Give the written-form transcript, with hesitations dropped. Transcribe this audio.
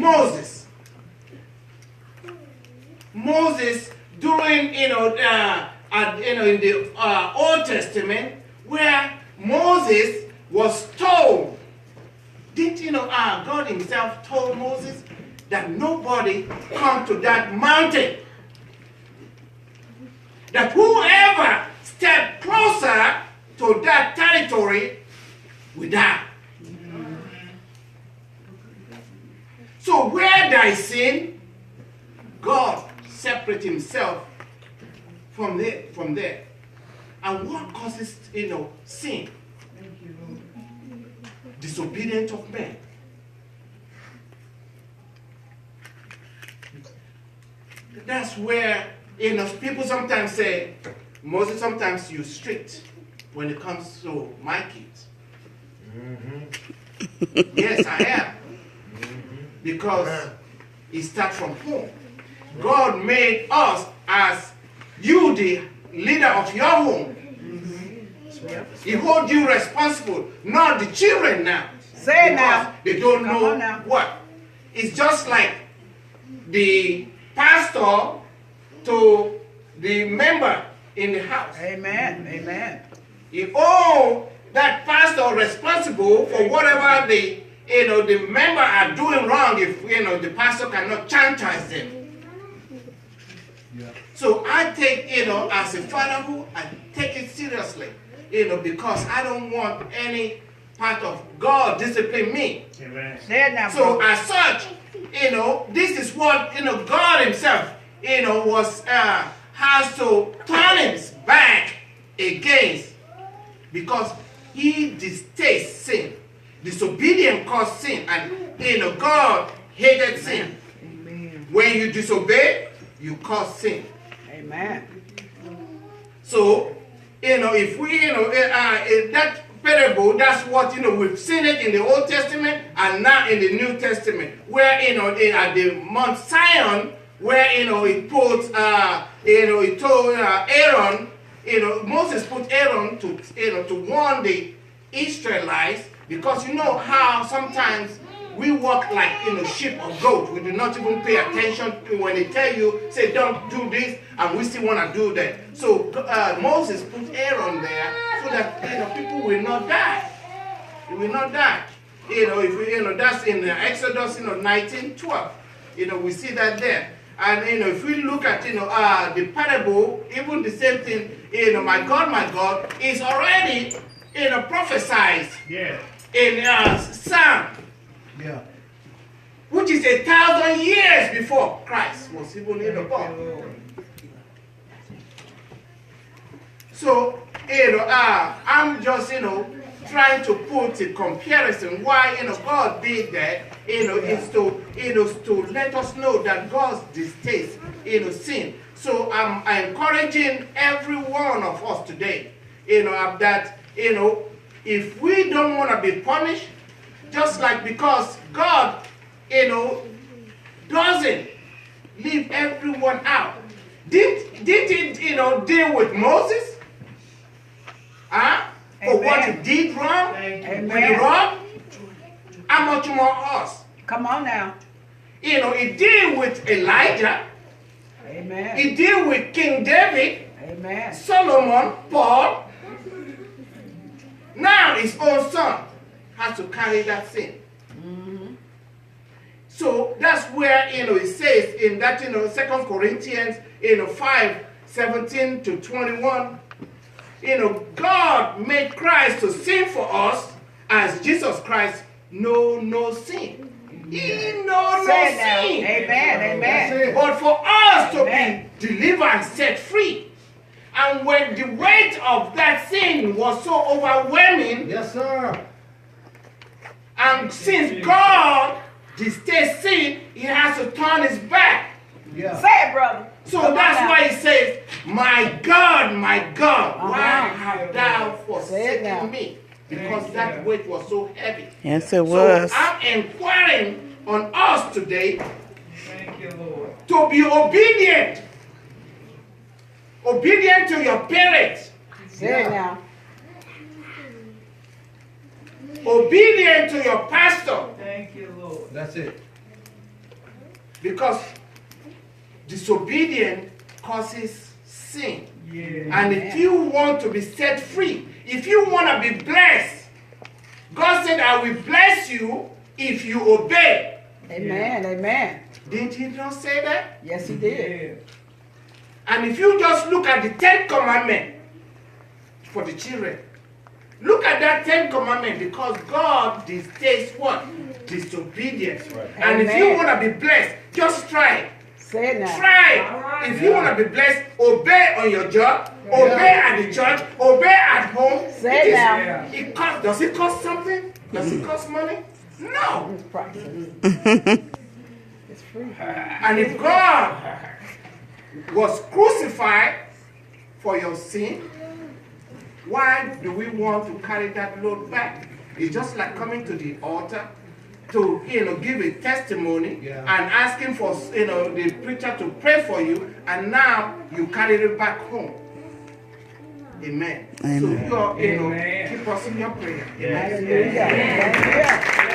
Moses. Moses during in the Old Testament, where Moses was told, didn't God himself told Moses that nobody come to that mountain, that whoever step closer to that territory will die. So where there is sin, God separate himself from there. And what causes sin? Disobedience of men. That's where people sometimes say, Moses, sometimes you strict when it comes to my kids. Yes, I am. Because it starts from home. God made us as you, the leader of your home. He holds you responsible, not the children now. Say it now. They don't know what. It's just like the pastor to the member in the house. Amen. Amen. You owe that pastor responsible for whatever the member are doing wrong if the pastor cannot chastise them. Yeah. So I take as a father who I take it seriously, because I don't want any part of God discipline me. Amen. So as such, this is what God himself has to turn his back against, because he detests sin. Disobedience caused sin, and God hated sin. Amen. When you disobey, you cause sin. Amen. So, if we, that parable, that's what, we've seen it in the Old Testament and now in the New Testament, where, at the Mount Zion, where, he put, he told Aaron, Moses put Aaron to warn the Israelites, because how sometimes we walk like sheep or goat. We do not even pay attention when they tell you, say don't do this, and we still want to do that. So Moses put Aaron there so that people will not die. They will not die. If we, that's in Exodus 19:12. We see that there. And if we look at the parable, even the same thing, my God, is already prophesied in Psalm. Yeah. Which is 1,000 years before Christ was even born. So, I'm just, trying to put a comparison why, God did that, is to let us know that God detests, sin. So, I'm encouraging every one of us today, that, if we don't want to be punished, just like because God, doesn't leave everyone out. Did he, deal with Moses? For what he did wrong? When he wrong? How much more us? Come on now. He deal with Elijah. Amen. He deal with King David. Amen. Solomon, Paul. Now his own son has to carry that sin. Mm-hmm. So that's where it says in that 2 Corinthians 5:17 to 21. God made Christ to sin for us, as Jesus Christ know no sin. He know no sin. Amen. Amen. But for us to be delivered and set free. And when the weight of that sin was so overwhelming, yes, sir. And since God detests sin, he has to turn his back. Yeah. Say it, brother. So that's why he says, my God, why have thou forsaken me? Because that weight was so heavy. Yes, it was. So I'm inquiring on us today. Thank you, Lord. To be obedient. Obedient to your parents. Say it now. Obedient to your pastor. Thank you, Lord. That's it. Because disobedience causes sin. And if you want to be set free, if you want to be blessed, God said, I will bless you if you obey. Amen. Amen. Didn't he not say that? Yes, he did. And if you just look at the 10th commandment for the children, look at that 10th commandment, because God detests what? Disobedience. Right. And if you want to be blessed, just try it. Say it now. Try it. If you want to be blessed, obey on your job, obey at the church, obey at home. Say it now. Does it cost something? Does it cost money? No. It's priceless. It's free. And if God was crucified for your sin, why do we want to carry that load back? It's just like coming to the altar to give a testimony and asking for the preacher to pray for you, and now you carry it back home. Amen. Amen. So keep us in your prayer. Amen. Hallelujah.